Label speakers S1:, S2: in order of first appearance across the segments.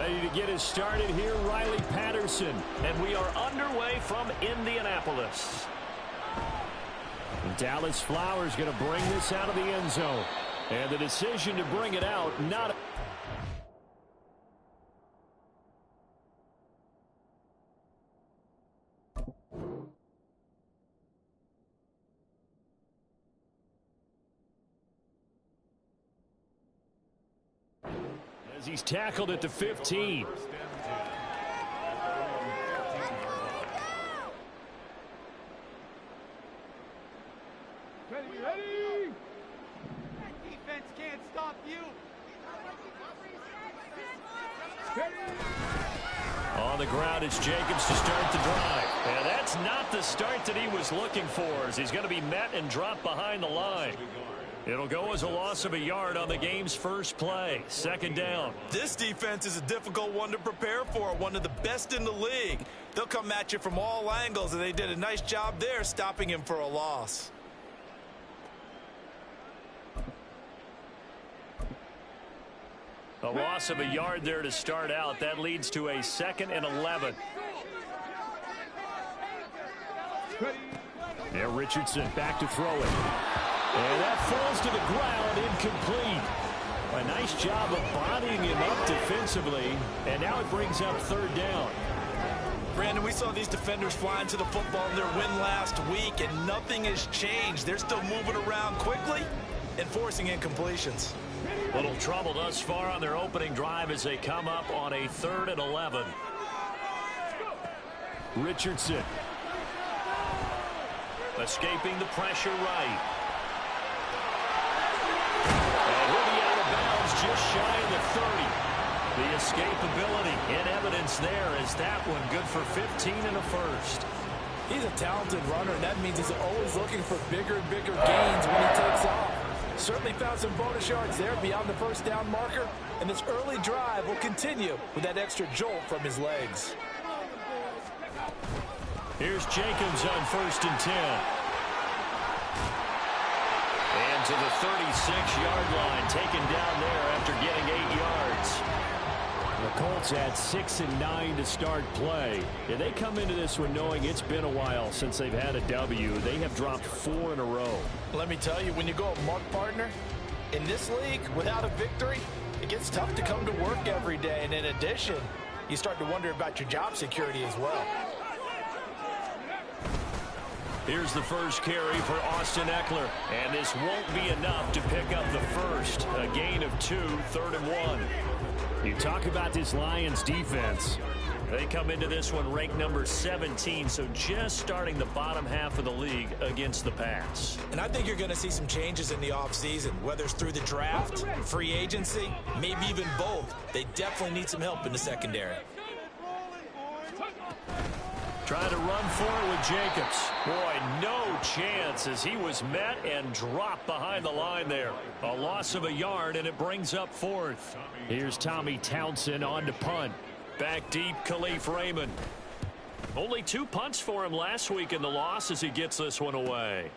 S1: Ready to get us started here, Riley Patterson.
S2: And we are underway from Indianapolis.
S1: Dallas Flowers going to bring this out of the end zone. And the decision to bring it out, not... As he's tackled at the 15.
S3: Ready. That defense can't stop you.
S1: On the ground, it's Jacobs to start the drive. And that's not the start that he was looking for, as he's going to be met and dropped behind the line. It'll go as a loss of a yard on the game's first play. Second down.
S4: This defense is a difficult one to prepare for, one of the best in the league. They'll come at you from all angles, and they did a nice job there stopping him for a loss.
S1: A loss of a yard there to start out. That leads to a 2nd and 11. There, Richardson back to throw it. And that falls to the ground, incomplete. A nice job of bodying him up defensively. And now it brings up 3rd down.
S4: Brandon, we saw these defenders flying to the football in their win last week, and nothing has changed. They're still moving around quickly and forcing incompletions.
S1: Little trouble thus far on their opening drive as they come up on a 3rd and 11. Richardson. Escaping the pressure right. And he'll be out of bounds just shy of the 30. The escapability in evidence there as that one good for 15 and a first.
S5: He's a talented runner, and that means he's always looking for bigger and bigger gains when he takes off. Certainly found some bonus yards there beyond the first down marker, and this early drive will continue with that extra jolt from his legs.
S1: Here's Jacobs on 1st and 10. And to the 36-yard line, taken down there after getting 8 yards. The Colts had 6 and 9 to start play. And they come into this one knowing it's been a while since they've had a W. They have dropped 4 in a row.
S5: Let me tell you, when you go a mark partner, in this league, without a victory, it gets tough to come to work every day. And in addition, you start to wonder about your job security as well.
S1: Here's the first carry for Austin Eckler. And this won't be enough to pick up the first. A gain of 2, 3rd and 1. You talk about this Lions defense. They come into this one ranked number 17, so just starting the bottom half of the league against the pass.
S4: And I think you're going to see some changes in the offseason, whether it's through the draft, free agency, maybe even both. They definitely need some help in the secondary.
S1: Trying to run forward with Jacobs. Boy, no chance as he was met and dropped behind the line there. A loss of a yard, and it brings up 4th. Here's Tommy Townsend on to punt. Back deep, Khalif Raymond. Only 2 punts for him last week in the loss as he gets this one away.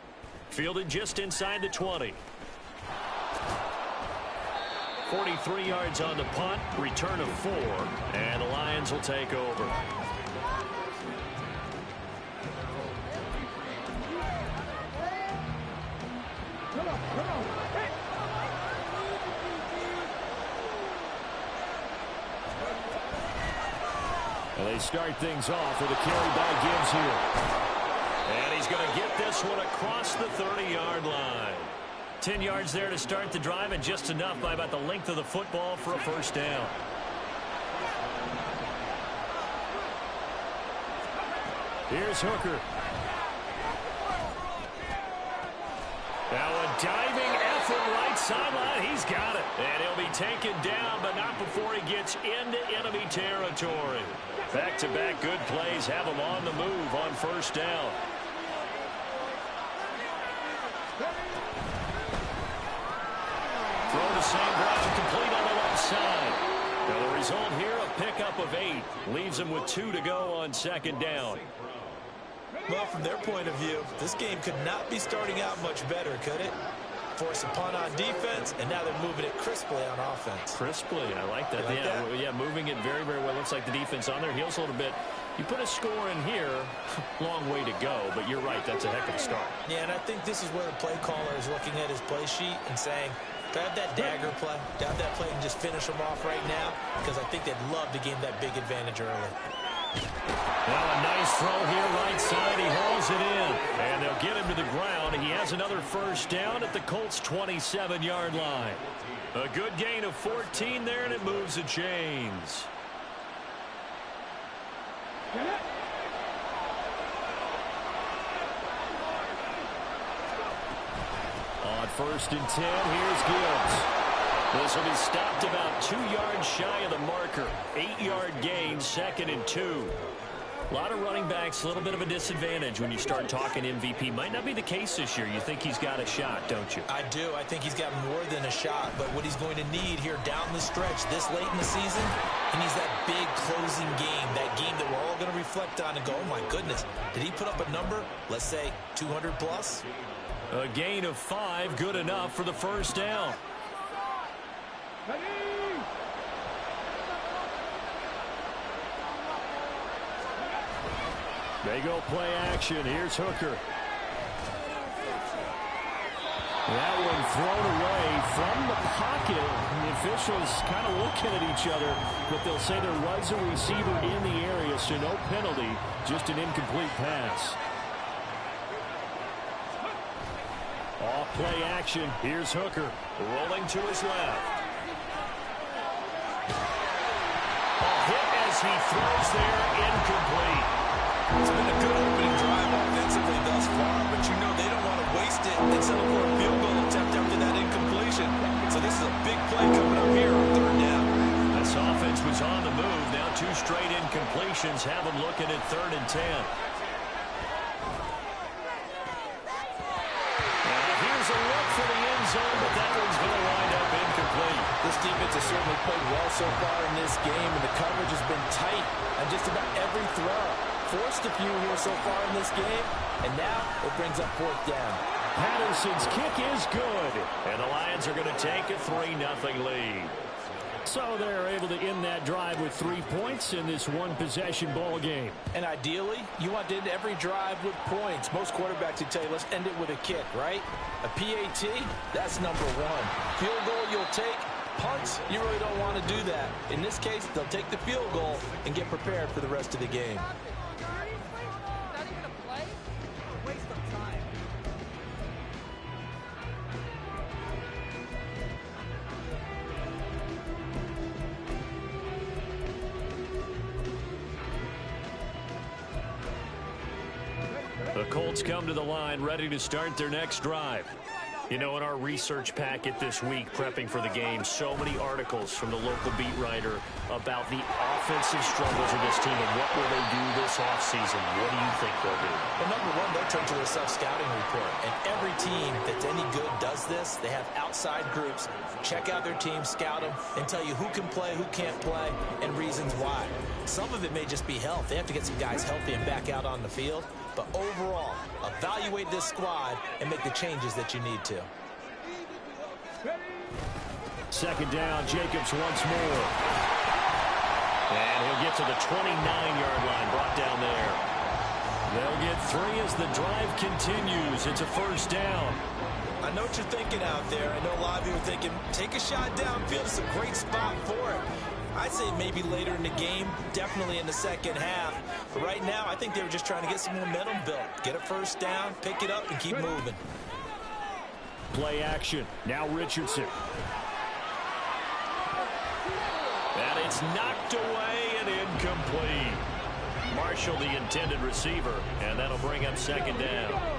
S1: Fielded just inside the 20. 43 yards on the punt, return of 4, and the Lions will take over. And they start things off with a carry by Gibbs here. And he's going to get this one across the 30-yard line. 10 yards there to start the drive, and just enough by about the length of the football for a first down. Here's Hooker. Now a diving effort right sideline. He's got it. And he'll be taken down, but not before he gets into enemy territory. Back-to-back good plays have him on the move on first down. Throw to St. Brown, complete on the left side. Now the result here, a pickup of 8. Leaves him with 2 to go on second down.
S4: Well, from their point of view, this game could not be starting out much better, could it? force a punt on defense, and now they're moving it crisply on offense.
S1: Crisply, I like that. Yeah, moving it very, very well. Looks like the defense on their heels a little bit. You put a score in here, long way to go, but you're right, that's a heck of a start.
S4: Yeah, and I think this is where the play caller is looking at his play sheet and saying, do I have that dagger play? Do I have that play and just finish them off right now? Because I think they'd love to gain that big advantage early.
S1: Well, a nice throw here right side. He hauls it in, and they'll get him to the ground. He has another first down at the Colts' 27-yard line. A good gain of 14 there, and it moves the chains. On 1st and 10, here's Gibbs. This will be stopped about 2 yards shy of the marker. 8-yard gain, 2nd and 2. A lot of running backs, a little bit of a disadvantage when you start talking MVP. Might not be the case this year. You think he's got a shot, don't you?
S4: I do. I think he's got more than a shot. But what he's going to need here down the stretch this late in the season, he needs that big closing game, that game that we're all going to reflect on and go, oh, my goodness, did he put up a number, let's say 200 plus?
S1: A gain of 5, good enough for the first down. They go play action. Here's Hooker. That one thrown away from the pocket. The officials kind of looking at each other, but they'll say there was a receiver in the area, so no penalty, just an incomplete pass. Off play action. Here's Hooker rolling to his left. A hit as he throws there, incomplete.
S4: It's been a good opening drive offensively thus far, but you know they don't want to waste it and settle for a field goal attempt after that incompletion. So this is a big play coming up here on 3rd down.
S1: This offense was on the move. Now 2 straight incompletions have them looking at 3rd and 10. Here's a look for the end zone, but that one's going to wind up incomplete.
S5: This defense has certainly played well so far in this game, and the coverage has been tight on just about every throw. Forced a few here so far in this game, and now it brings up 4th down.
S1: Patterson's kick is good, and the Lions are going to take a 3-0 lead. So they're able to end that drive with 3 points in this one-possession ball game.
S5: And ideally, you want to end every drive with points. Most quarterbacks would tell you, let's end it with a kick, right? A PAT, that's number 1. Field goal you'll take. Punts, you really don't want to do that. In this case, they'll take the field goal and get prepared for the rest of the game.
S1: The Colts come to the line ready to start their next drive. You know, in our research packet this week, prepping for the game, so many articles from the local beat writer about the offensive struggles of this team and what will they do this offseason. What do you think they'll do?
S4: Well, number 1, they'll turn to their self-scouting report. And every team that's any good does this. They have outside groups. Check out their team, scout them, and tell you who can play, who can't play, and reasons why. Some of it may just be health. They have to get some guys healthy and back out on the field. But overall, evaluate this squad and make the changes that you need to.
S1: 2nd down, Jacobs once more. And he'll get to the 29-yard line, brought down there. They'll get 3 as the drive continues. It's a 1st down.
S4: I know what you're thinking out there. I know a lot of you are thinking, take a shot downfield. It's a great spot for it. I'd say maybe later in the game, definitely in the second half. But right now, I think they were just trying to get some momentum built. Get a 1st down, pick it up, and keep moving.
S1: Play action. Now Richardson. And it's knocked away and incomplete. Marshall, the intended receiver, and that'll bring up 2nd down.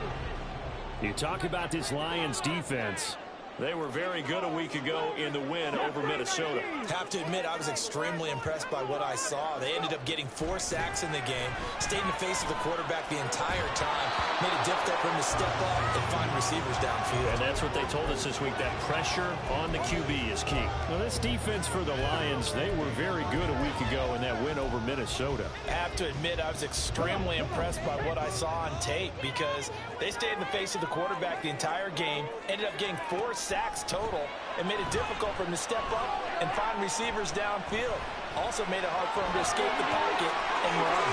S1: You talk about this Lions defense. They were very good a week ago in the win over Minnesota.
S4: Have to admit, I was extremely impressed by what I saw. They ended up getting 4 sacks in the game, stayed in the face of the quarterback the entire time, made it difficult for him to step up and find receivers downfield.
S1: And that's what they told us this week, that pressure on the QB is key. Now, this defense for the Lions, they were very good a week ago in that win over Minnesota.
S5: Have to admit, I was extremely impressed by what I saw on tape because they stayed in the face of the quarterback the entire game, ended up getting 4 sacks total, and made it difficult for him to step up and find receivers downfield. Also made it hard for him to escape the pocket and run.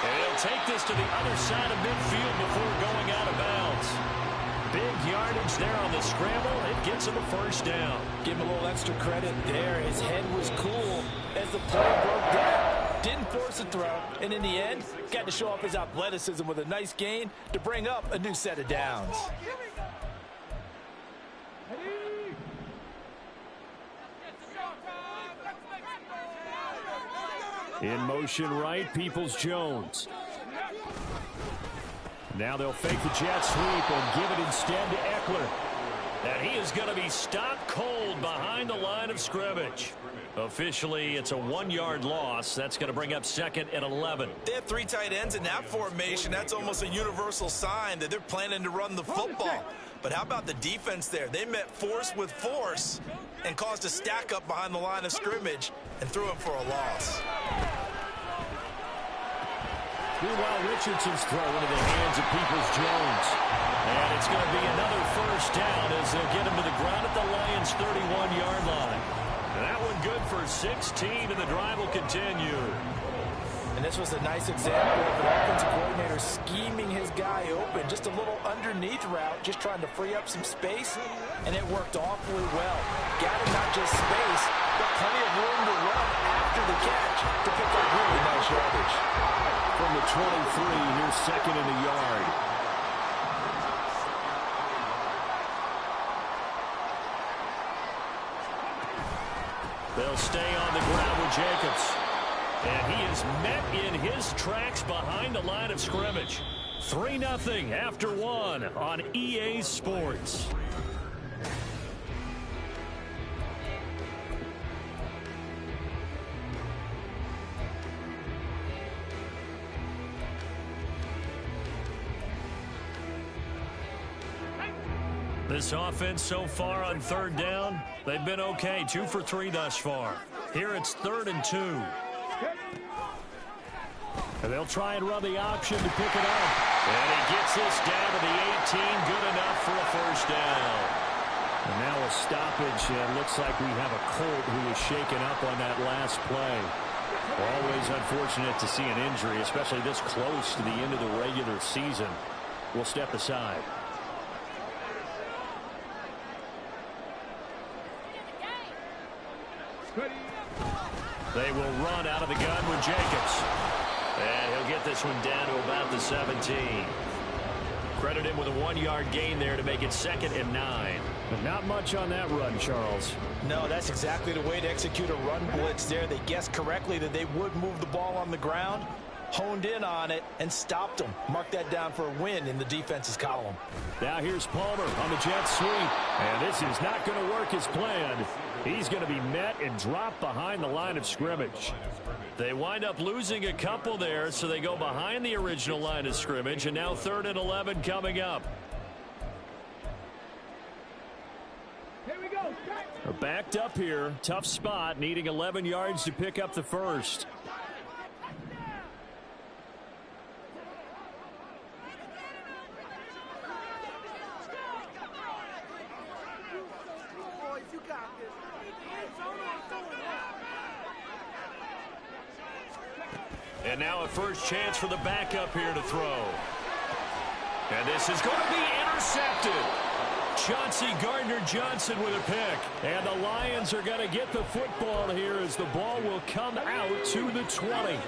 S1: And he'll take this to the other side of midfield before going out of bounds. Big yardage there on the scramble. It gets him a first down.
S5: Give him a little extra credit there. His head was cool as the play broke down. Didn't force a throw, and in the end, got to show off his athleticism with a nice gain to bring up a new set of downs.
S1: In motion right, Peoples-Jones. Now they'll fake the jet sweep and give it instead to Eckler. And he is going to be stopped cold behind the line of scrimmage. Officially, it's a 1-yard loss. That's going to bring up 2nd and 11.
S4: They have 3 tight ends in that formation. That's almost a universal sign that they're planning to run the football. But how about the defense there? They met force with force and caused a stack up behind the line of scrimmage and threw it for a loss.
S1: Meanwhile, Richardson's throw into the hands of Peoples-Jones. And it's going to be another first down as they'll get him to the ground at the Lions' 31-yard line. And that one good for 16, and the drive will continue.
S5: And this was a nice example of an offensive coordinator scheming his guy open. Just a little underneath route, just trying to free up some space, and it worked awfully well. Got him not just space, but plenty of room to run after the catch to pick up really nice yardage.
S1: From the 23, here's 2nd in the yard. They'll stay on the ground with Jacobs. And he is met in his tracks behind the line of scrimmage. 3-0 after 1 on EA Sports. This offense so far on 3rd down, they've been okay. 2 for 3 thus far. Here it's 3rd and 2. And they'll try and run the option to pick it up. And he gets this down to the 18. Good enough for a first down. And now a stoppage. And looks like we have a Colt who was shaken up on that last play. Always unfortunate to see an injury, especially this close to the end of the regular season. We'll step aside. They will run out of the gun with Jacobs. And he'll get this one down to about the 17. Credit him with a 1-yard gain there to make it 2nd and 9. But not much on that run, Charles.
S5: No, that's exactly the way to execute a run blitz there. They guessed correctly that they would move the ball on the ground, honed in on it, and stopped them. Mark that down for a win in the defense's column.
S1: Now here's Palmer on the jet sweep. And this is not going to work as planned. He's going to be met and dropped behind the line of scrimmage. They wind up losing a couple there, so they go behind the original line of scrimmage, and now 3rd and 11 coming up.
S3: Here we go.
S1: They're backed up here. Tough spot, needing 11 yards to pick up the first.
S3: Boys, you got this.
S1: And now a first chance for the backup here to throw. And this is going to be intercepted. Chauncey Gardner-Johnson with a pick. And the Lions are going to get the football here as the ball will come out to the 20.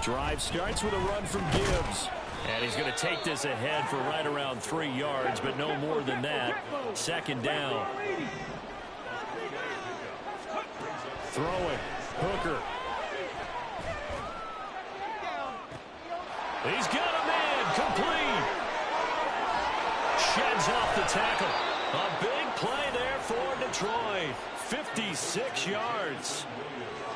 S1: Drive starts with a run from Gibbs. And he's going to take this ahead for right around 3 yards, but no more than that. 2nd down. Throwing. Hooker. He's got a man. Complete. Sheds off the tackle. A big play there for Detroit. 56 yards.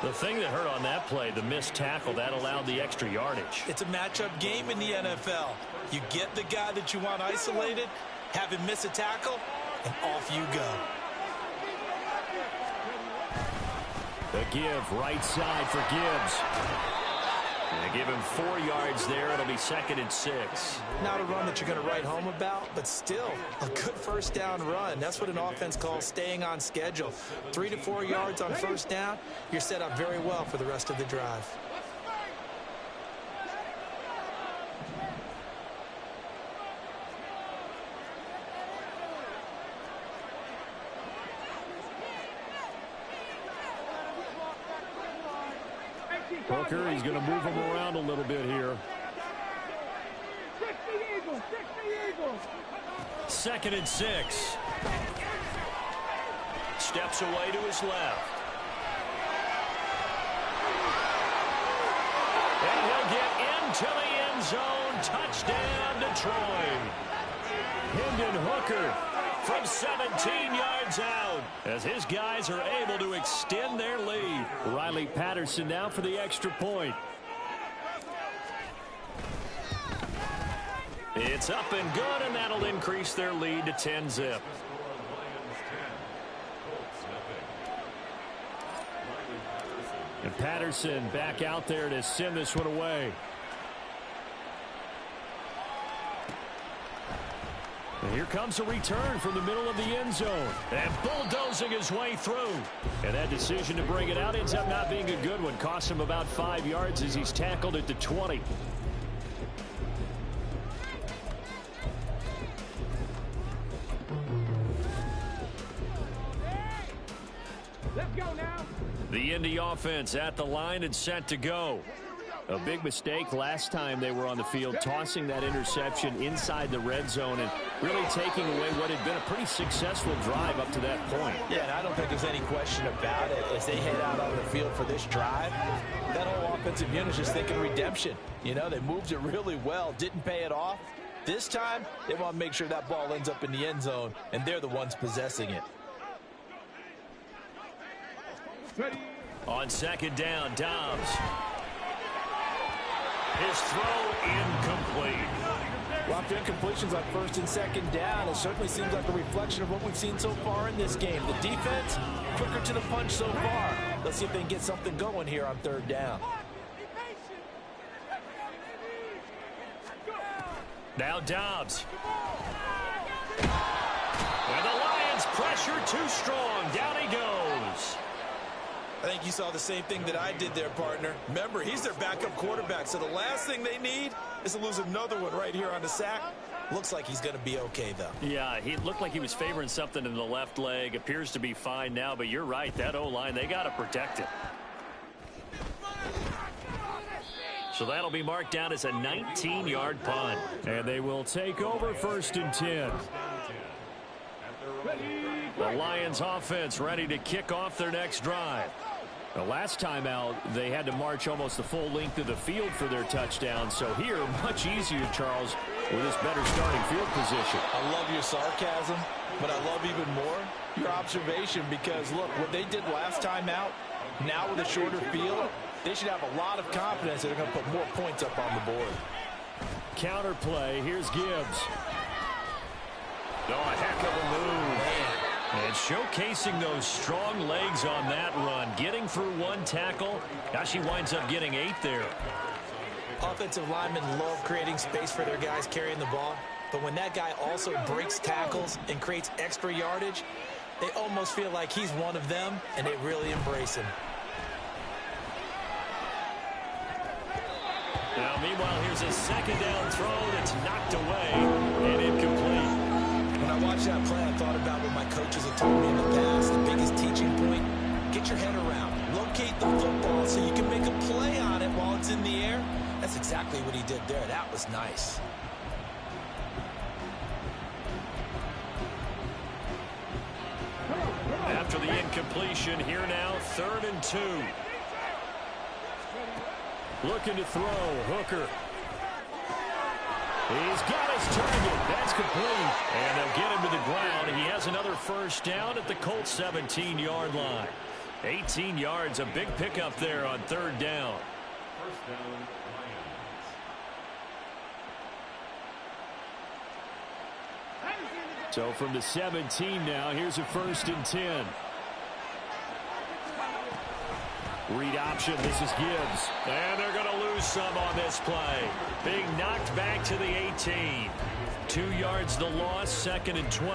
S1: The thing that hurt on that play, the missed tackle, that allowed the extra yardage.
S4: It's a matchup game in the NFL. You get the guy that you want isolated, have him miss a tackle, and off you go.
S1: The give, right side for Gibbs. And they give him 4 yards there. It'll be 2nd and 6.
S4: Not a run that you're going to write home about, but still a good first down run. That's what an offense calls staying on schedule. 3 to 4 yards on first down, you're set up very well for the rest of the drive.
S1: Hooker, he's going to move him around a little bit here. 2nd and 6. Steps away to his left. And he'll get into the end zone. Touchdown, Detroit. Hendon Hooker from 17 yards out as his guys are able to extend their lead. Riley Patterson now for the extra point. It's up and good, and that'll increase their lead to 10-zip. And Patterson back out there to send this one away. And here comes a return from the middle of the end zone. And bulldozing his way through. And that decision to bring it out ends up not being a good one. Costs him about 5 yards as he's tackled at the 20.
S3: Let's go now.
S1: The Indy offense at the line and set to go. A big mistake last time they were on the field, tossing that interception inside the red zone and really taking away what had been a pretty successful drive up to that point.
S4: Yeah, and I don't think there's any question about it. As they head out on the field for this drive, that whole offensive unit is just thinking redemption. You know, they moved it really well, didn't pay it off. This time, they want to make sure that ball ends up in the end zone, and they're the ones possessing it.
S1: On 2nd down, Dobbs. His throw incomplete.
S5: Well, after incompletions on 1st and 2nd down, it certainly seems like a reflection of what we've seen so far in this game. The defense, quicker to the punch so far. Let's see if they can get something going here on 3rd down.
S1: Now Dobbs. And the Lions pressure too strong. Down he goes.
S4: I think you saw the same thing that I did there, partner. Remember, he's their backup quarterback, so the last thing they need is to lose another one right here on the sack. Looks like he's going to be okay, though.
S1: Yeah, he looked like he was favoring something in the left leg. Appears to be fine now, but you're right. That O-line, they got to protect it. So that'll be marked down as a 19-yard punt. And they will take over 1st and 10. The Lions offense ready to kick off their next drive. The last time out, they had to march almost the full length of the field for their touchdown. So here, much easier, Charles, with this better starting field position.
S4: I love your sarcasm, but I love even more your observation because, look, what they did last time out, now with a shorter field, they should have a lot of confidence that they're going to put more points up on the board.
S1: Counter play. Here's Gibbs. Oh, a heck of a move.
S4: Man.
S1: And showcasing those strong legs on that run. Getting through one tackle. Now she winds up getting 8 there.
S4: Offensive linemen love creating space for their guys carrying the ball. But when that guy also breaks tackles and creates extra yardage, they almost feel like he's one of them, and they really embrace him.
S1: Now, meanwhile, here's a 2nd down throw that's knocked away and incomplete.
S4: When I watched that play, I thought about what my coaches have told me in the past. The biggest teaching point, get your head around. Locate the football so you can make a play on it while it's in the air. That's exactly what he did there. That was nice.
S1: After the Incompletion here now, 3rd and 2. Looking to throw, Hooker. He's got his target. That's complete. And they'll get him to the ground. He has another first down at the Colts 17-yard line. 18 yards, a big pickup there on 3rd down.
S6: First down, Lions.
S1: So from the 17 now, here's a 1st and 10. Read option, this is Gibbs. And they're going to lose some on this play. Being knocked back to the 18. 2 yards the loss, 2nd and 12.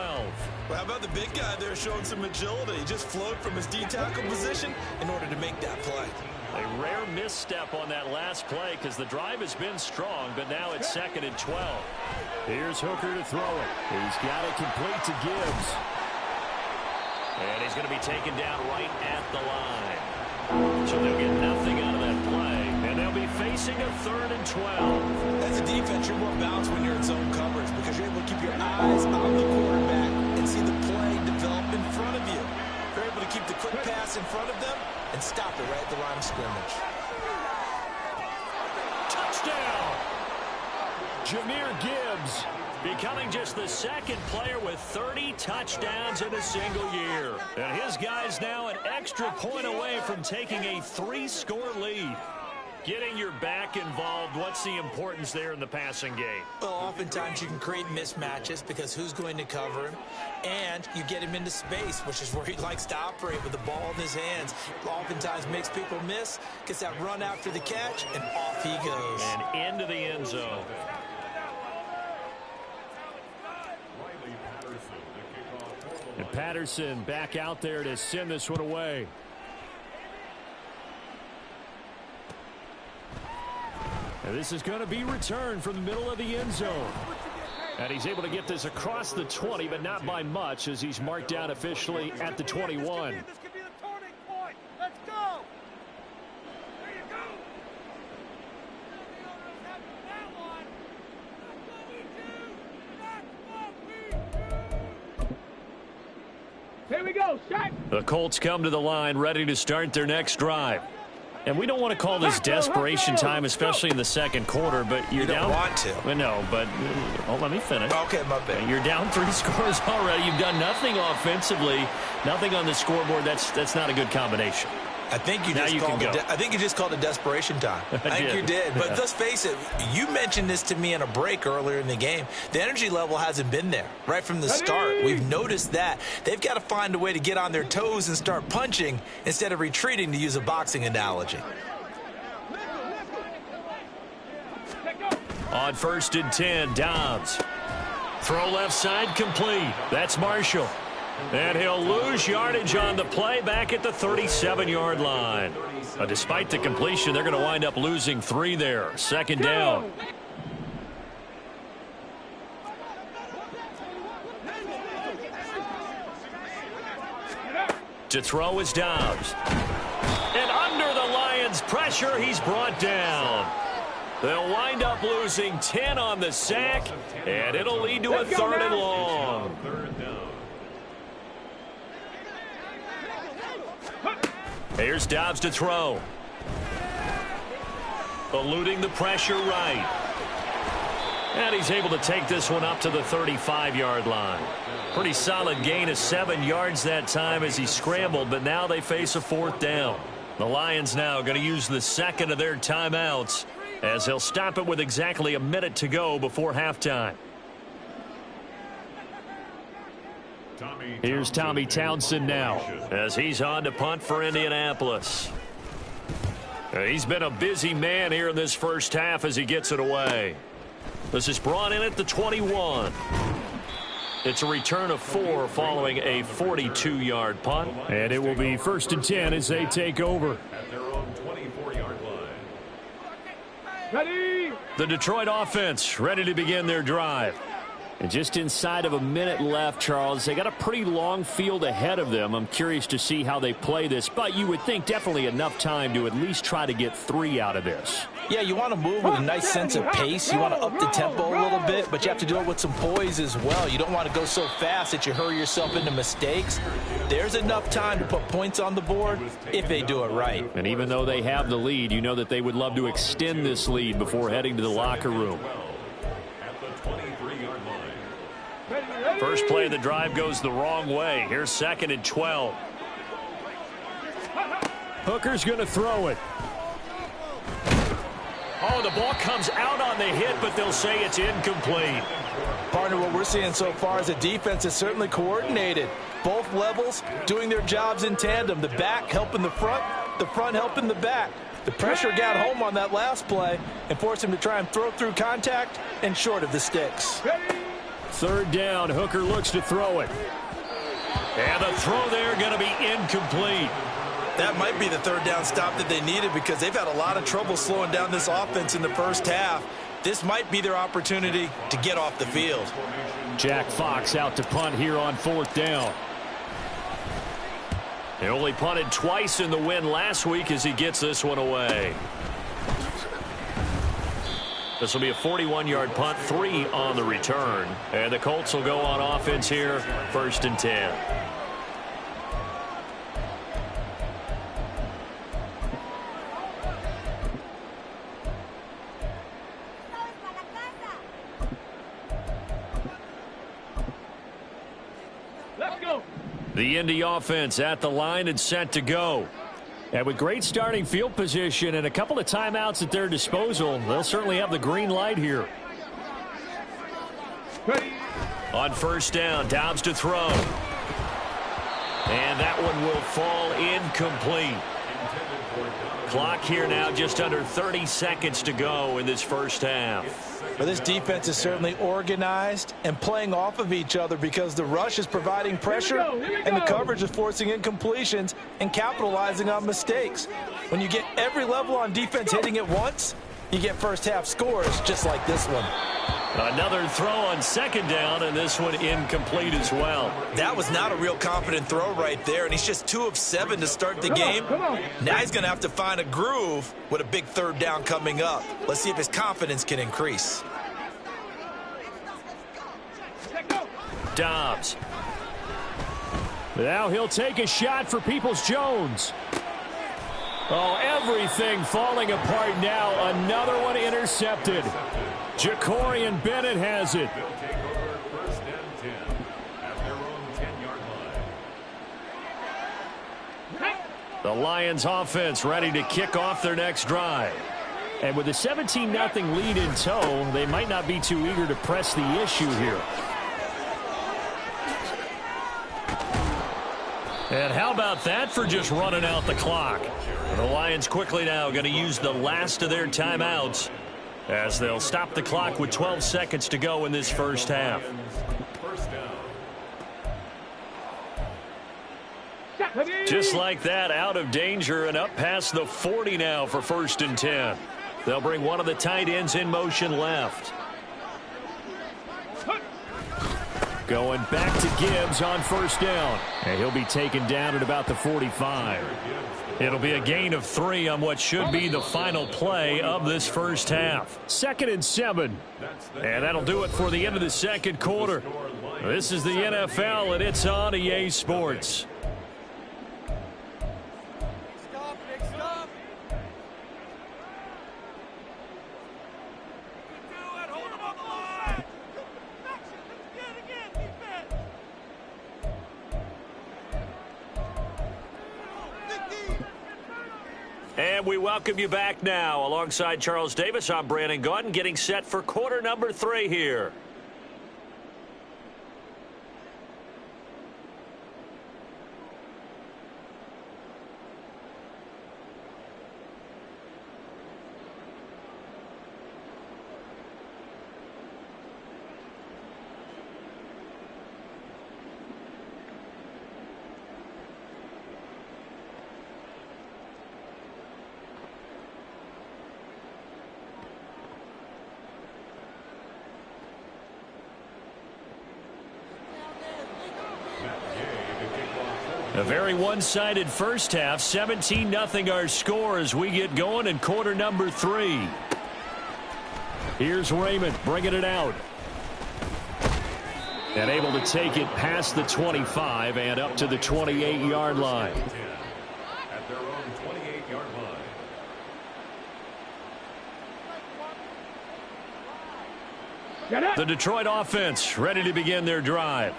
S4: Well, how about the big guy there showing some agility? He just flowed from his D-tackle position in order to make that play.
S1: A rare misstep on that last play because the drive has been strong, but now it's 2nd and 12. Here's Hooker to throw it. He's got it complete to Gibbs. And he's going to be taken down right at the line. So they'll get nothing out of that play. And they'll be facing a 3rd and 12.
S4: As a defense, you're more balanced when you're in zone coverage because you're able to keep your eyes on the quarterback and see the play develop in front of you. You're able to keep the quick pass in front of them and stop it right at the line of scrimmage.
S1: Touchdown! Jahmyr Gibbs becoming just the 2nd player with 30 touchdowns in a single year. And his guys now an extra point away from taking a 3-score lead. Getting your back involved, what's the importance there in the passing game?
S4: Well, oftentimes you can create mismatches because who's going to cover him, and you get him into space, which is where he likes to operate with the ball in his hands. Oftentimes makes people miss, gets that run after the catch, and off he goes.
S1: And into the end zone. And Patterson back out there to send this one away. And this is going to be returned from the middle of the end zone. And he's able to get this across the 20, but not by much as he's marked down officially at the 21.
S3: This could be the turning point. Let's go. There you go. Here we go. Shot.
S1: The Colts come to the line ready to start their next drive. And we don't want to call this desperation time, especially in the 2nd quarter, but you're down.
S4: You don't want to.
S1: Well, no, but let me finish.
S4: Okay, my bad.
S1: You're down 3 scores already. You've done nothing offensively, nothing on the scoreboard. That's not a good combination.
S4: I think you just called it desperation time. I think you did. But let's face it, you mentioned this to me in a break earlier in the game. The energy level hasn't been there right from the start. We've noticed that. They've got to find a way to get on their toes and start punching instead of retreating, to use a boxing analogy.
S1: On 1st and 10, Dobbs. Throw left side complete. That's Marshall. And he'll lose yardage on the play back at the 37-yard line. Despite the completion, they're going to wind up losing 3 there. 2nd down. To throw is Dobbs. And under the Lions' pressure, he's brought down. They'll wind up losing 10 on the sack, and it'll lead to a 3rd and long. Here's Dobbs to throw. Eluding the pressure right. And he's able to take this one up to the 35-yard line. Pretty solid gain of 7 yards that time as he scrambled, but now they face a 4th down. The Lions now going to use the 2nd of their timeouts as they'll stop it with exactly a minute to go before halftime. Here's Tommy Townsend now as he's on to punt for Indianapolis. He's been a busy man here in this first half as he gets it away. This is brought in at the 21. It's a return of 4 following a 42-yard punt. And it will be 1st and 10 as they take over.
S6: At their own 24-yard line.
S3: Ready.
S1: The Detroit offense ready to begin their drive. And just inside of a minute left, Charles. They got a pretty long field ahead of them. I'm curious to see how they play this, but you would think definitely enough time to at least try to get 3 out of this.
S5: Yeah, you want to move with a nice sense of pace. You want to up the tempo a little bit, but you have to do it with some poise as well. You don't want to go so fast that you hurry yourself into mistakes. There's enough time to put points on the board if they do it right.
S1: And even though they have the lead, you know that they would love to extend this lead before heading to the locker room.
S6: At the 23-yard line.
S1: First play of the drive goes the wrong way. Here's 2nd and 12. Hooker's going to throw it. Oh, the ball comes out on the hit, but they'll say it's incomplete.
S5: Partner, what we're seeing so far is the defense is certainly coordinated. Both levels doing their jobs in tandem. The back helping the front helping the back. The pressure got home on that last play and forced him to try and throw through contact and short of the sticks.
S1: 3rd down, Hooker looks to throw it. And the throw there going to be incomplete.
S4: That might be the 3rd down stop that they needed because they've had a lot of trouble slowing down this offense in the first half. This might be their opportunity to get off the field.
S1: Jack Fox out to punt here on 4th down. He only punted twice in the win last week as he gets this one away. This will be a 41-yard punt, 3 on the return. And the Colts will go on offense here, 1st and 10. The Indy offense at the line and set to go. And with great starting field position and a couple of timeouts at their disposal, they'll certainly have the green light here. On 1st down, Dobbs to throw. And that one will fall incomplete. Clock here now just under 30 seconds to go in this first half.
S5: But this defense is certainly organized and playing off of each other because the rush is providing pressure and the coverage is forcing incompletions and capitalizing on mistakes. When you get every level on defense hitting at once, you get first half scores just like this one.
S1: Another throw on 2nd down, and this one incomplete as well.
S4: That was not a real confident throw right there, and he's just 2 of 7 to start the game. Now he's going to have to find a groove with a big 3rd down coming up. Let's see if his confidence can increase.
S1: Dobbs. Now he'll take a shot for Peoples-Jones. Oh, everything falling apart now. Another one intercepted. Jacorian Bennett has it.
S6: They'll take over 1st and 10 at their own 10-yard line.
S1: The Lions offense ready to kick off their next drive. And with a 17-0 lead in tow, they might not be too eager to press the issue here. And how about that for just running out the clock? The Lions quickly now going to use the last of their timeouts as they'll stop the clock with 12 seconds to go in this first half.
S6: First down.
S1: Just like that, out of danger and up past the 40 now for 1st and 10. They'll bring one of the tight ends in motion left. Going back to Gibbs on 1st down. And he'll be taken down at about the 45. It'll be a gain of 3 on what should be the final play of this first half. 2nd and 7. And that'll do it for the end of the 2nd quarter. This is the NFL, and it's on EA Sports. And we welcome you back now. Alongside Charles Davis, I'm Brandon Gaudin, getting set for quarter number 3 here. A very one-sided first half. 17-0 our score as we get going in quarter number 3. Here's Raymond bringing it out. And able to take it past the 25 and up to the 28-yard line.
S6: At their own 28-yard line.
S1: The Detroit offense ready to begin their drive.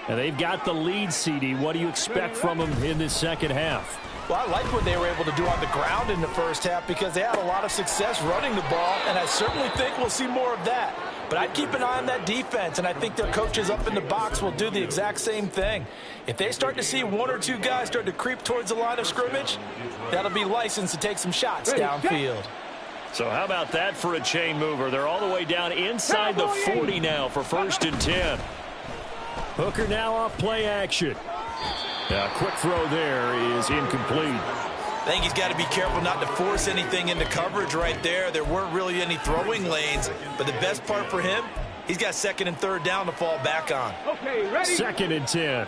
S1: And they've got the lead, CD. What do you expect from them in this second half?
S5: Well, I like what they were able to do on the ground in the first half because they had a lot of success running the ball, and I certainly think we'll see more of that. But I'd keep an eye on that defense, and I think their coaches up in the box will do the exact same thing. If they start to see one or two guys start to creep towards the line of scrimmage, that'll be licensed to take some shots downfield.
S1: So how about that for a chain mover? They're all the way down inside the 40 now for 1st and 10. Hooker now off play action. A quick throw there is incomplete.
S4: I think he's got to be careful not to force anything into coverage right there. There weren't really any throwing lanes, but the best part for him, he's got 2nd and 3rd down to fall back on.
S3: Okay, ready?
S1: 2nd and 10.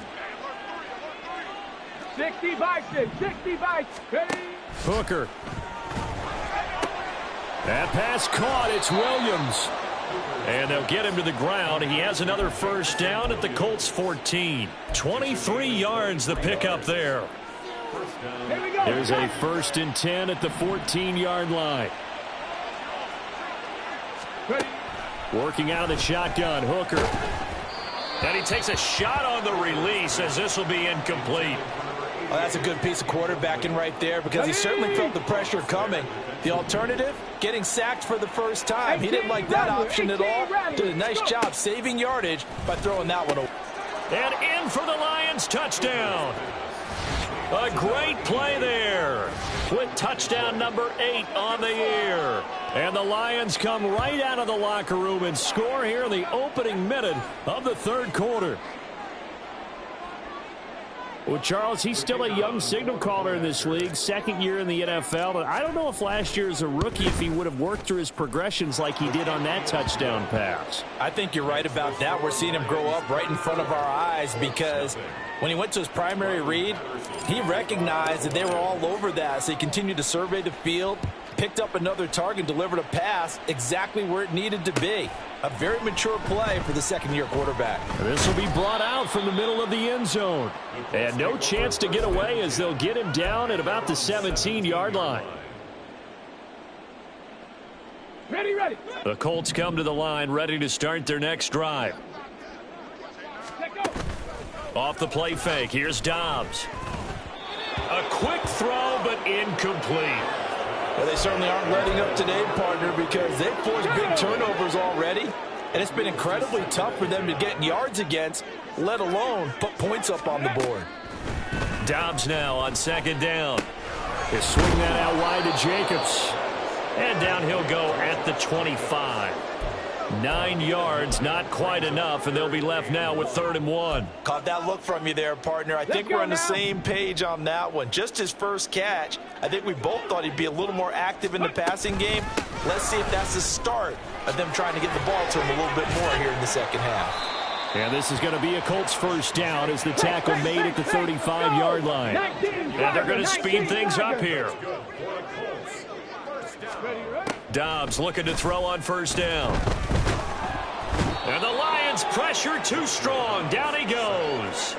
S3: 60 bikes, 60 bikes. Ready?
S1: Hooker. That pass caught. It's Williams. And they'll get him to the ground. He has another first down at the Colts 14. 23 yards the pickup there. There's a 1st and 10 at the 14-yard line. Working out of the shotgun, Hooker. And he takes a shot on the release as this will be incomplete.
S5: Well, that's a good piece of quarterbacking right there because he certainly felt the pressure coming. The alternative, getting sacked for the first time. He didn't like that option at all. Did a nice job saving yardage by throwing that one away.
S1: And in for the Lions, touchdown. A great play there with touchdown number 8 on the year. And the Lions come right out of the locker room and score here in the opening minute of the 3rd quarter. Well, Charles, he's still a young signal caller in this league, 2nd year in the NFL. But I don't know if last year as a rookie, if he would have worked through his progressions like he did on that touchdown pass.
S5: I think you're right about that. We're seeing him grow up right in front of our eyes because when he went to his primary read, he recognized that they were all over that. So he continued to survey the field, picked up another target, delivered a pass exactly where it needed to be. A very mature play for the 2nd-year quarterback.
S1: This will be brought out from the middle of the end zone. And no chance to get away as they'll get him down at about the 17-yard line.
S3: Ready, ready.
S1: The Colts come to the line ready to start their next drive. Off the play fake, here's Dobbs. A quick throw, but incomplete.
S5: Well, they certainly aren't letting up today, partner, because they've forced big turnovers already, and it's been incredibly tough for them to get yards against, let alone put points up on the board.
S1: Dobbs now on 2nd down. He'll swing that out wide to Jacobs. And down he'll go at the 25. 9 yards, not quite enough, and they'll be left now with 3rd and 1.
S4: Caught that look from you there, partner. I think we're on the same page on that one. Just his first catch. I think we both thought he'd be a little more active in the passing game. Let's see if that's the start of them trying to get the ball to him a little bit more here in the second half.
S1: And this is going to be a Colts first down as the tackle made at the 35-yard line. And they're going to speed things up here. Dobbs looking to throw on 1st down. And the Lions pressure too strong. Down he goes.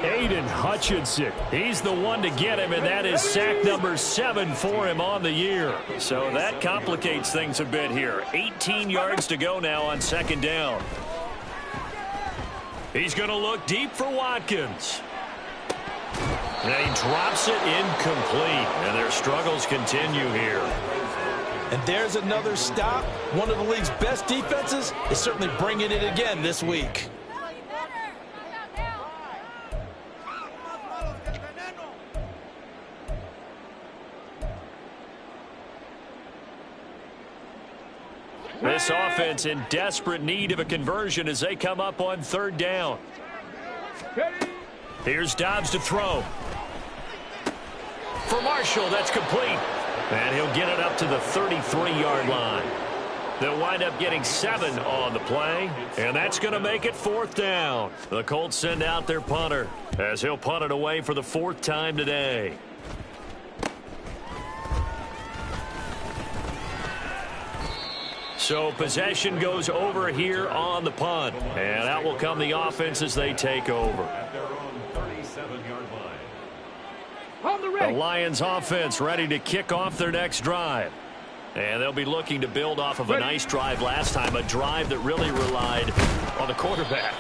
S1: Aiden Hutchinson. He's the one to get him, and that is sack number 7 for him on the year. So that complicates things a bit here. 18 yards to go now on 2nd down. He's going to look deep for Watkins. And he drops it incomplete. And their struggles continue here.
S5: And there's another stop. One of the league's best defenses is certainly bringing it again this week.
S1: This offense in desperate need of a conversion as they come up on 3rd down. Here's Dobbs to throw. For Marshall, that's complete. And he'll get it up to the 33-yard line. They'll wind up getting 7 on the play, and that's going to make it 4th down. The Colts send out their punter as he'll punt it away for the 4th time today. So possession goes over here on the punt, and out will come the offense as they take over.
S6: At their own 37-yard line.
S1: The Lions offense ready to kick off their next drive. And they'll be looking to build off of a nice drive last time, a drive that really relied on the quarterback.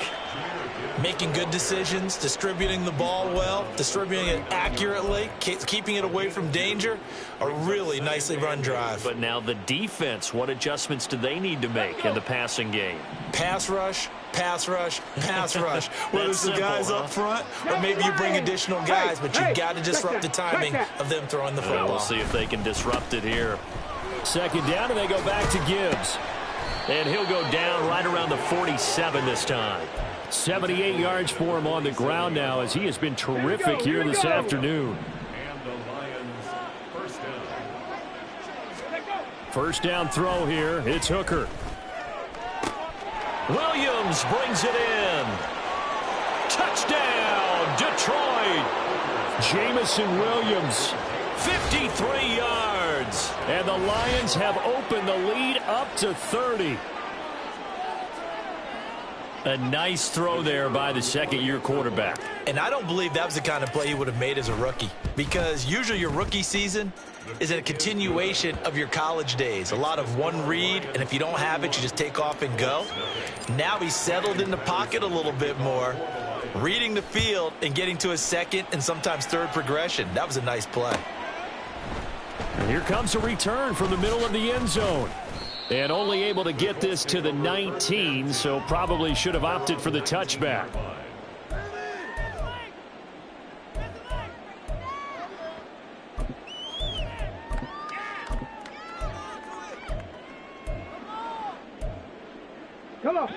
S4: Making good decisions, distributing the ball well, distributing it accurately, keeping it away from danger. A really nicely run drive.
S1: But now the defense, what adjustments do they need to make in the passing game?
S4: Pass rush, pass rush, pass rush. Whether it's the guys up front or maybe you bring additional guys, but you've got to disrupt the timing of them throwing the football.
S1: We'll see if they can disrupt it here. 2nd down, and they go back to Gibbs. And he'll go down right around the 47 this time. 78 yards for him on the ground now as he has been terrific here this afternoon.
S6: And the Lions first down.
S1: First down throw here. It's Hooker. Williams brings it in. Touchdown, Detroit. Jamison Williams, 53 yards. And the Lions have opened the lead up to 30. A nice throw there by the second-year quarterback.
S4: And I don't believe that was the kind of play he would have made as a rookie, because usually your rookie season is a continuation of your college days. A lot of one read, and if you don't have it, you just take off and go. Now he's settled in the pocket a little bit more, reading the field and getting to his second and sometimes third progression. That was a nice play.
S1: And here comes a return from the middle of the end zone. And only able to get this to the 19, so probably should have opted for the touchback.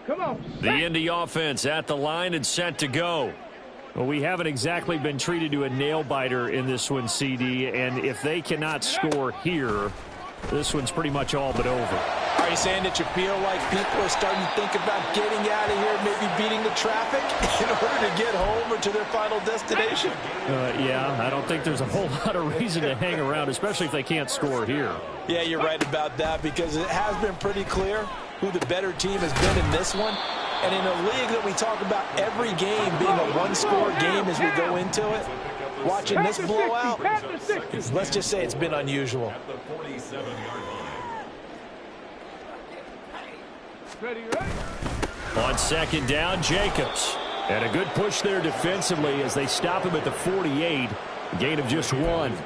S3: Come on.
S1: The Indy offense at the line and set to go. Well, we haven't exactly been treated to a nail-biter in this one, CD, and if they cannot score here, this one's pretty much all but over.
S5: Are you saying that you feel like people are starting to think about getting out of here, maybe beating the traffic in order to get home or to their final destination?
S1: Yeah, I don't think there's a whole lot of reason to hang around, especially if they can't score here.
S5: Yeah, you're right about that, because it has been pretty clear who the better team has been in this one. And in a league that we talk about every game being a one-score game as we go into it, watching this blowout, let's just say it's been unusual.
S6: At the 47-yard line.
S1: On 2nd down, Jacobs. And a good push there defensively as they stop him at the 48. A gain of just 1.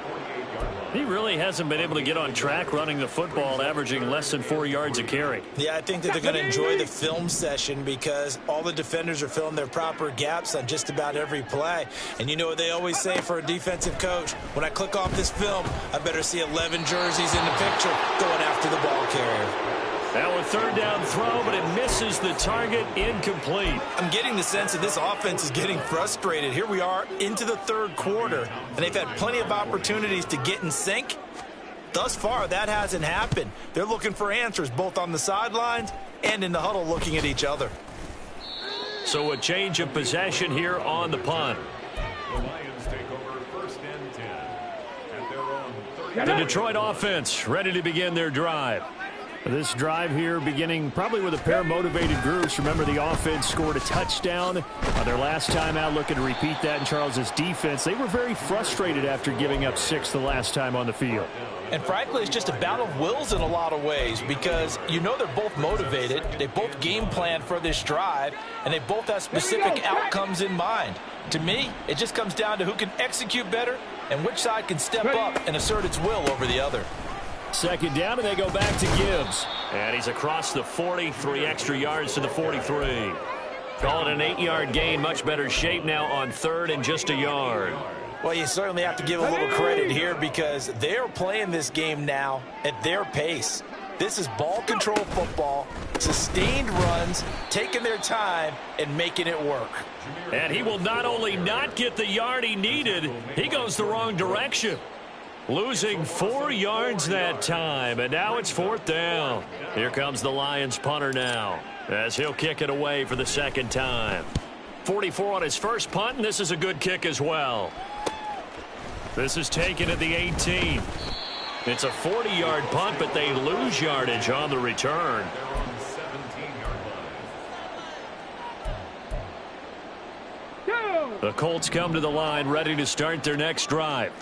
S1: He really hasn't been able to get on track running the football, averaging less than 4 yards a carry.
S4: Yeah, I think that they're going to enjoy the film session because all the defenders are filling their proper gaps on just about every play. And you know what they always say for a defensive coach? When I click off this film, I better see 11 jerseys in the picture going after the ball carrier.
S1: Now a 3rd down throw, but it misses the target, incomplete.
S4: I'm getting the sense that this offense is getting frustrated. Here we are into the 3rd quarter, and they've had plenty of opportunities to get in sync. Thus far, that hasn't happened. They're looking for answers both on the sidelines and in the huddle looking at each other.
S1: So a change of possession here on the punt.
S6: The Lions take over 1st and 10. At their own 30.
S1: The Detroit offense ready to begin their drive. This drive here beginning probably with a pair of motivated groups. Remember, the offense scored a touchdown on their last time out, looking to repeat that in Charles's defense. They were very frustrated after giving up 6 the last time on the field.
S5: And frankly, it's just a battle of wills in a lot of ways, because you know they're both motivated. They both game plan for this drive, and they both have specific outcomes in mind. To me, it just comes down to who can execute better and which side can step up and assert its will over the other.
S1: 2nd down, and they go back to Gibbs. And he's across the 40, 3 extra yards to the 43. Call it an 8-yard gain, much better shape now on 3rd and just a yard.
S4: Well, you certainly have to give a little credit here because they're playing this game now at their pace. This is ball control football, sustained runs, taking their time, and making it work.
S1: And he will not only not get the yard he needed, he goes the wrong direction. Losing 4 yards that time, and now it's 4th down. Here comes the Lions punter now, as he'll kick it away for the second time. 44 on his first punt, and this is a good kick as well. This is taken at the 18. It's a 40-yard punt, but they lose yardage on the return. The Colts come to the line ready to start their next drive.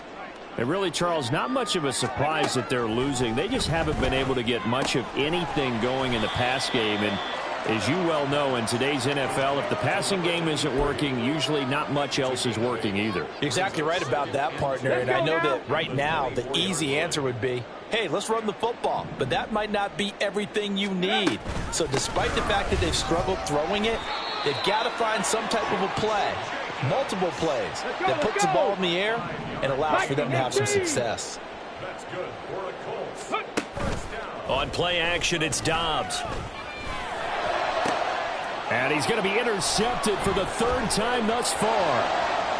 S2: And really, Charles, not much of a surprise that they're losing. They just haven't been able to get much of anything going in the pass game. And as you well know, in today's NFL, if the passing game isn't working, usually not much else is working either.
S5: You're exactly right about that, partner. And I know that right now the easy answer would be, hey, let's run the football. But that might not be everything you need. So despite the fact that they've struggled throwing it, they've got to find some type of a play, multiple plays, that puts the ball in the air and allows for them to have some success.
S6: That's good for the Colts. First down.
S1: On play action, it's Dobbs.
S2: And he's going to be intercepted for the 3rd time thus far.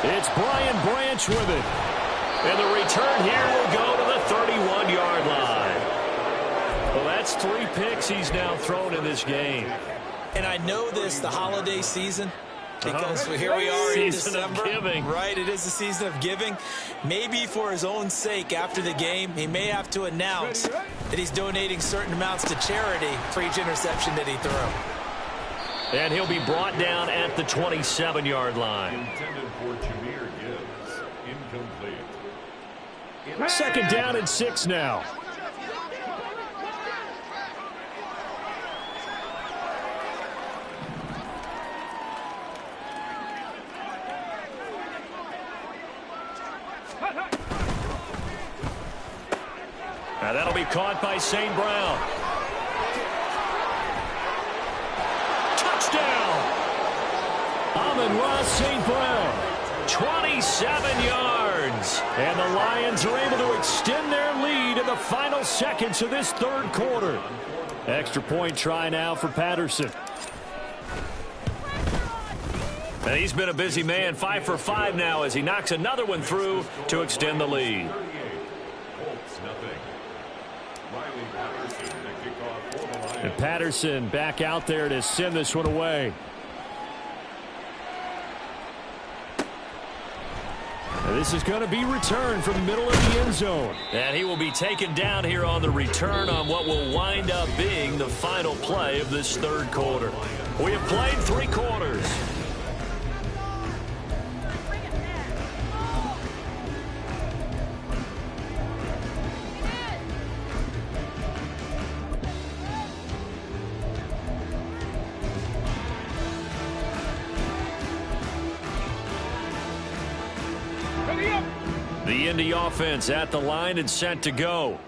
S2: It's Brian Branch with it.
S1: And the return here will go to the 31-yard line. Well, that's 3 picks he's now thrown in this game.
S4: And I know this, the holiday season, because here we are in December, right? It is the season of giving. Maybe for his own sake, after the game, he may have to announce that he's donating certain amounts to charity for each interception that he threw.
S1: And he'll be brought down at the 27-yard line.
S6: Intended for Jahmyr Gibbs. Incomplete.
S2: 2nd down and 6 now.
S1: Now that'll be caught by St. Brown. Touchdown!
S2: Amon-Ra St. Brown.
S1: 27 yards.
S2: And the Lions are able to extend their lead in the final seconds of this 3rd quarter. Extra point try now for Patterson.
S1: And he's been a busy man, 5 for 5 now as he knocks another one through to extend the lead.
S2: And Patterson back out there to send this one away. And this is going to be returned from the middle of the end zone.
S1: And he will be taken down here on the return on what will wind up being the final play of this 3rd quarter. We have played 3 quarters. The Indy offense at the line and set to go.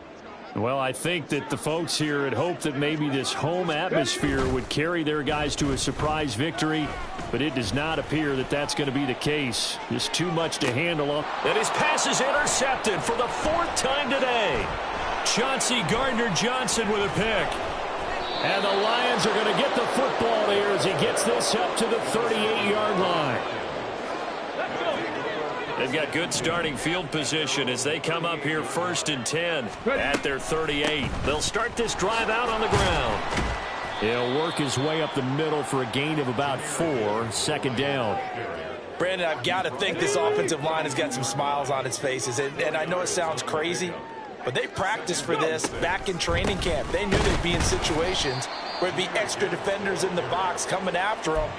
S2: Well, I think that the folks here had hoped that maybe this home atmosphere would carry their guys to a surprise victory, but it does not appear that that's going to be the case. Just too much to handle.
S1: And his pass is intercepted for the 4th time today.
S2: Chauncey Gardner-Johnson with a pick. And the Lions are going to get the football here as he gets this up to the 38-yard line.
S1: They've got good starting field position as they come up here 1st and 10 at their 38. They'll start this drive out on the ground.
S2: He'll work his way up the middle for a gain of about 4, 2nd down.
S5: Brandon, I've got to think this offensive line has got some smiles on its faces. And I know it sounds crazy, but they practiced for this back in training camp. They knew they'd be in situations where there'd be extra defenders in the box coming after them,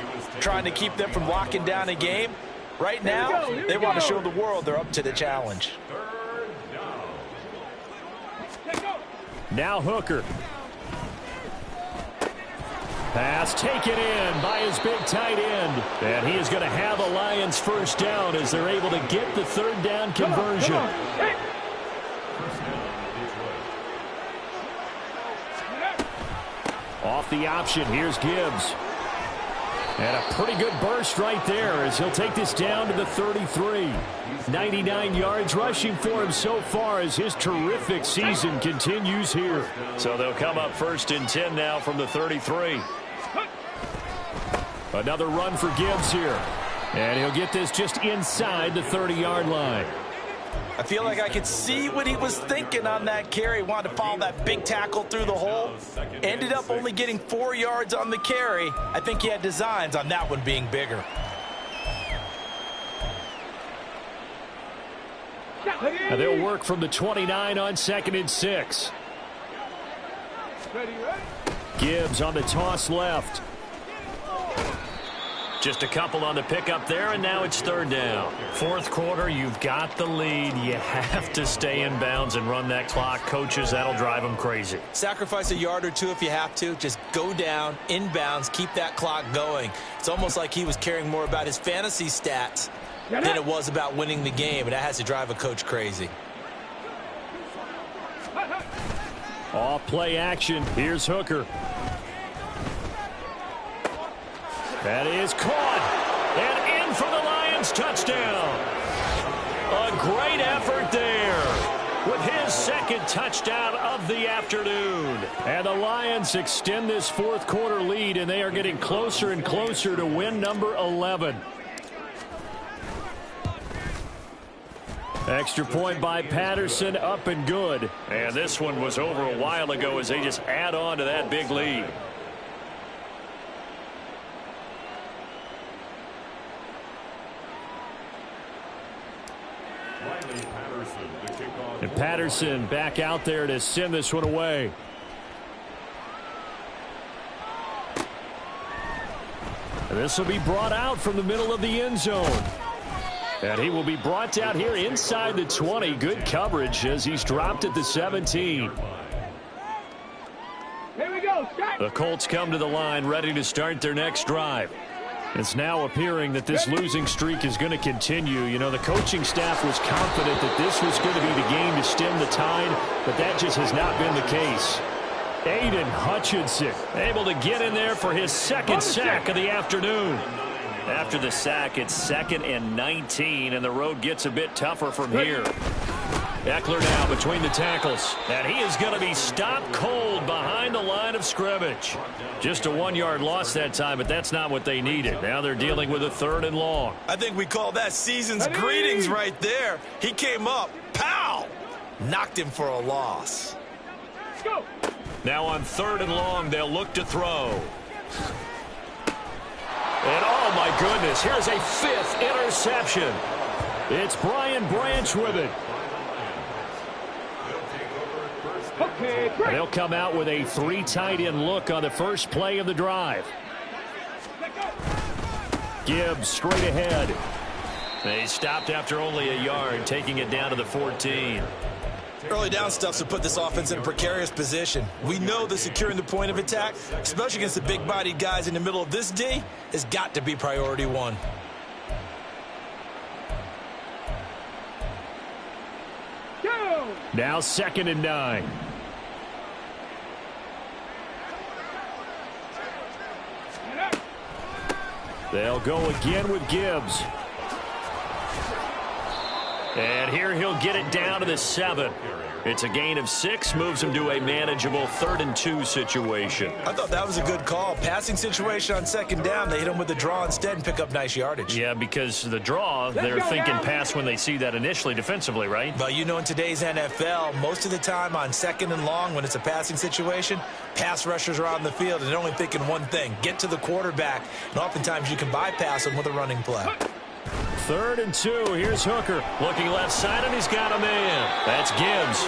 S5: trying to keep them from locking down a game. Right now, they want to show the world they're up to the challenge.
S2: Now Hooker. Pass taken in by his big tight end. And he is going to have a Lions 1st down as they're able to get the 3rd down conversion. Off the option, here's Gibbs. And a pretty good burst right there as he'll take this down to the 33. 99 yards rushing for him so far as his terrific season continues here.
S1: So they'll come up 1st and 10 now from the 33.
S2: Another run for Gibbs here. And he'll get this just inside the 30-yard line.
S5: I feel like I could see what he was thinking on that carry. Wanted to follow that big tackle through the hole. Ended up only getting 4 yards on the carry. I think he had designs on that one being bigger.
S2: Now they'll work from the 29 on 2nd and 6. Gibbs on the toss left.
S1: Just a couple on the pickup there, and now it's 3rd down. 4th quarter, you've got the lead. You have to stay in bounds and run that clock. Coaches, that'll drive them crazy.
S4: Sacrifice a yard or two if you have to. Just go down, in bounds, keep that clock going. It's almost like he was caring more about his fantasy stats than it was about winning the game, and that has to drive a coach crazy.
S2: Off play action. Here's Hooker. That is caught. And in for the Lions touchdown. A great effort there with his 2nd touchdown of the afternoon. And the Lions extend this 4th quarter lead, and they are getting closer and closer to win number 11. Extra point by Patterson, up and good.
S1: And this one was over a while ago as they just add on to that big lead.
S2: And Patterson back out there to send this one away. And this will be brought out from the middle of the end zone. And he will be brought down here inside the 20. Good coverage as he's dropped at the 17.
S3: Here we go.
S2: The Colts come to the line ready to start their next drive. It's now appearing that this losing streak is going to continue. You know, the coaching staff was confident that this was going to be the game to stem the tide, but that just has not been the case. Aiden Hutchinson able to get in there for his 2nd sack of the afternoon.
S1: After the sack, it's 2nd and 19, and the road gets a bit tougher from here. Eckler now between the tackles, and he is going to be stopped cold behind the line of scrimmage. Just a 1-yard loss that time, but that's not what they needed. Now they're dealing with a 3rd and long.
S4: I think we call that season's greetings right there. He came up, pow! Knocked him for a loss.
S3: Let's go.
S1: Now on 3rd and long, they'll look to throw. And oh my goodness, here's a 5th interception.
S2: It's Brian Branch with it. And they'll come out with a 3 tight end look on the first play of the drive. Gibbs straight ahead.
S1: They stopped after only a yard, taking it down to the 14.
S4: Early down stuff to put this offense in a precarious position. We know that securing the point of attack, especially against the big-bodied guys in the middle of this D, has got to be priority 1.
S2: Now 2nd and 9. They'll go again with Gibbs.
S1: And here he'll get it down to the 7. It's a gain of 6, moves him to a manageable 3rd and 2 situation.
S4: I thought that was a good call. Passing situation on 2nd down, they hit him with the draw instead and pick up nice yardage.
S1: Yeah, because the draw, they're thinking pass when they see that initially defensively, right?
S4: But you know, in today's NFL, most of the time on 2nd and long, when it's a passing situation, pass rushers are on the field and they're only thinking one thing, get to the quarterback. And oftentimes you can bypass them with a running play.
S2: 3rd and 2. Here's Hooker.
S1: Looking left side, and he's got a man. That's Gibbs.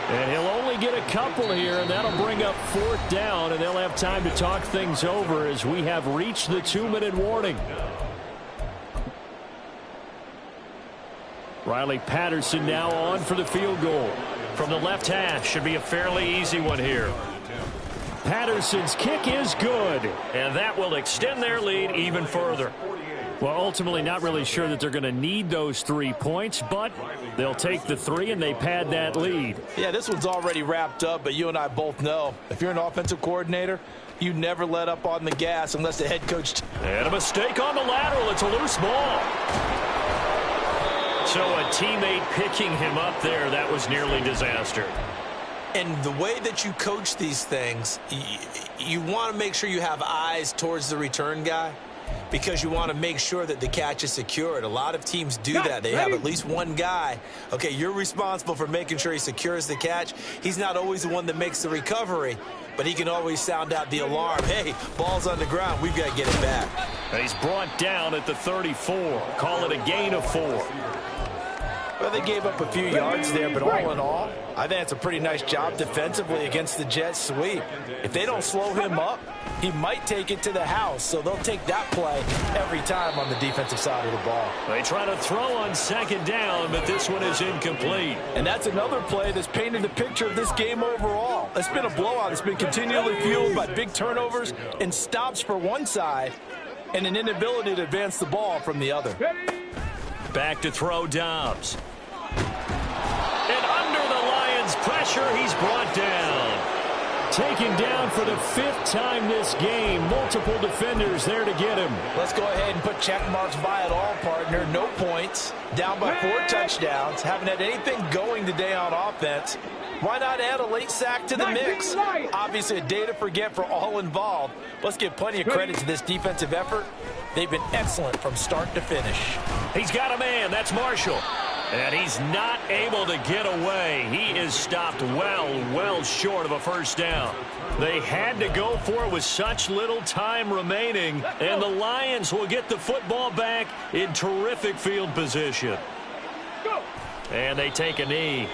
S2: And he'll only get a couple here, and that'll bring up 4th down, and they'll have time to talk things over as we have reached the 2-minute warning. Riley Patterson now on for the field goal.
S1: From the left hash, should be a fairly easy one here.
S2: Patterson's kick is good.
S1: And that will extend their lead even further.
S2: Well, ultimately not really sure that they're going to need those 3 points, but they'll take the 3 and they pad that lead.
S5: Yeah, this one's already wrapped up, but you and I both know if you're an offensive coordinator, you never let up on the gas unless the head coach.
S1: And a mistake on the lateral. It's a loose ball. So a teammate picking him up there, that was nearly disaster.
S4: And the way that you coach these things, you want to make sure you have eyes towards the return guy. because you want to make sure that the catch is secured. A lot of teams do that. They have at least one guy. Okay, you're responsible for making sure he secures the catch. He's not always the one that makes the recovery, but he can always sound out the alarm. Hey, ball's on the ground. We've got to get it back.
S1: He's brought down at the 34. Call it a gain of 4.
S5: Well, they gave up a few yards there, but all in all, I think it's a pretty nice job defensively against the Jets sweep. If they don't slow him up, he might take it to the house, so they'll take that play every time on the defensive side of the ball.
S1: They try to throw on second down, but this one is incomplete.
S5: And that's another play that's painted the picture of this game overall. It's been a blowout. It's been continually fueled by big turnovers and stops for one side and an inability to advance the ball from the other.
S1: Back to throw Dobbs. And under the Lions' pressure, he's brought down.
S2: Taken down for the 5th time this game. Multiple defenders there to get him.
S5: Let's go ahead and put check marks by it all, partner. No points. Down by 4 touchdowns. Haven't had anything going today on offense. Why not add a late sack to the mix? Obviously a day to forget for all involved. Let's give plenty of credit to this defensive effort. They've been excellent from start to finish.
S1: He's got a man. That's Marshall. And he's not able to get away. He is stopped well short of a first down. They had to go for it with such little time remaining. And the Lions will get the football back in terrific field position. And they take a knee.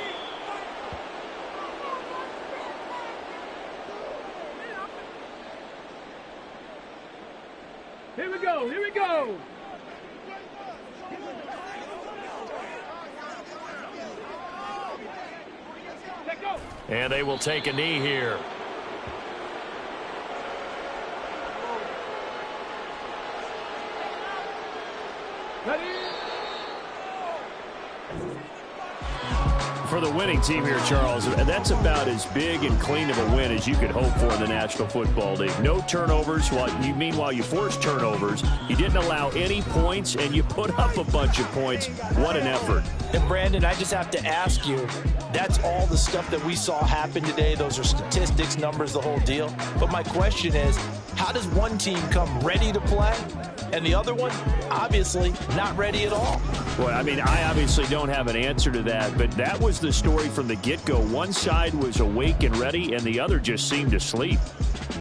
S3: Here we go. Here we go.
S1: And they will take a knee here.
S2: For the winning team here, Charles, that's about as big and clean of a win as you could hope for in the National Football League. No turnovers. Meanwhile, you forced turnovers. You didn't allow any points, and you put up a bunch of points. What an effort.
S5: And, Brandon, I just have to ask you, that's all the stuff that we saw happen today. Those are statistics, numbers, the whole deal. But my question is, how does one team come ready to play and the other one, obviously, not ready at all?
S2: Well, I mean, I obviously don't have an answer to that, but that was the story from the get-go. One side was awake and ready, and the other just seemed to sleep.